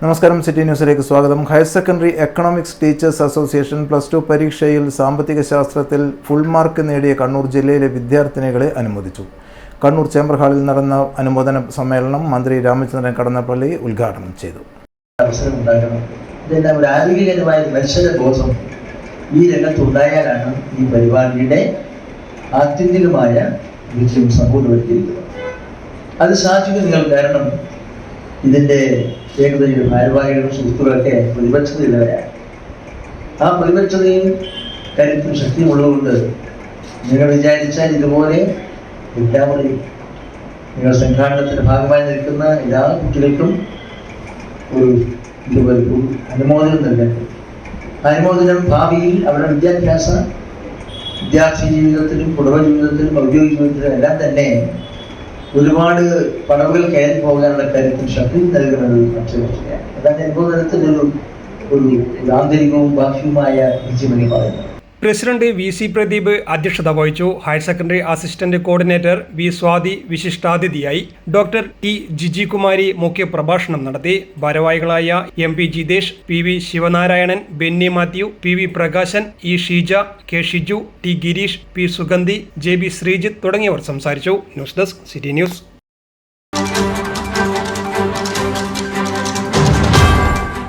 നമസ്കാരം, സിറ്റി ന്യൂസിലേക്ക് സ്വാഗതം. Higher secondary economics teachers association +2 പരീക്ഷയിൽ സാമ്പത്തിക ശാസ്ത്രത്തിൽ ഫുൾ മാർക്ക് നേടിയ കണ്ണൂർ ജില്ലയിലെ വിദ്യാർത്ഥിനികളെ അനുമോദിച്ചു. കണ്ണൂർ ചേംബർ ഹാളിൽ നടന്ന അനുമോദന സമ്മേളനം മന്ത്രി രാമചന്ദ്രൻ കടന്നപ്പള്ളി ഉദ്ഘാടനം ചെയ്തു. ഇതെല്ലാം ഒരു ആരോഗ്യകരമായ മത്സരബോധം ഈ രംഗത്തുണ്ടായാലാണ് ഈ പരിപാടിയുടെ ആത്യന്തികമായ വിജയം സമ്പൂർണ്ണവൽക്കരിക്കുന്നത്. അത് സാധിക്കുന്നത് കാരണം ഇതിൻ്റെ ഏകദേശം ഭാരവാഹികളും സുഹൃത്തുക്കളൊക്കെ പ്രതിപക്ഷതയുള്ളവരാണ്. ആ പ്രതിപക്ഷതയും കരുത്തും ശക്തിയും ഉള്ളതുകൊണ്ട് നിങ്ങൾ വിചാരിച്ചാൽ ഇതുപോലെ എല്ലാവരെയും നിങ്ങൾ സംഘാടനത്തിന്റെ ഭാഗമായി നിൽക്കുന്ന എല്ലാ കുട്ടികൾക്കും ഒരു ഇതുപോലെ അനുമോദനം നൽകേണ്ടത്. അനുമോദനം ഭാവിയിൽ അവരുടെ വിദ്യാർത്ഥി ജീവിതത്തിലും കുടുംബ ജീവിതത്തിലും ഔദ്യോഗിക ജീവിതത്തിലും എല്ലാം തന്നെ ഒരുപാട് പടവുകൾ കയറി പോകാനുള്ള കാര്യത്തിൽ ശക്തി നൽകണമെന്നത് മനസ്സിലാക്കുകയാണ്. അതാണ് അനുഭവത്തിലൊരു ആന്തരികവും ബാഹ്യവുമായ വിജയമണി പറയുന്നത്. പ്രസിഡന്റ് VC പ്രദീപ് അധ്യക്ഷത വഹിച്ചു. Higher secondary assistant coordinator V Swathi വിശിഷ്ടാതിഥിയായി. ഡോക്ടർ T ജിജികുമാരി മുഖ്യ പ്രഭാഷണം നടത്തി. ഭാരവാഹികളായ MP Jithesh, PV Sivanarayanan, Benny Mathew, PV Prakashan, E Sheeja, K Shiju, T Girish, P Sugandhi, JB Sreejith തുടങ്ങിയവർ സംസാരിച്ചു. News desk, city news.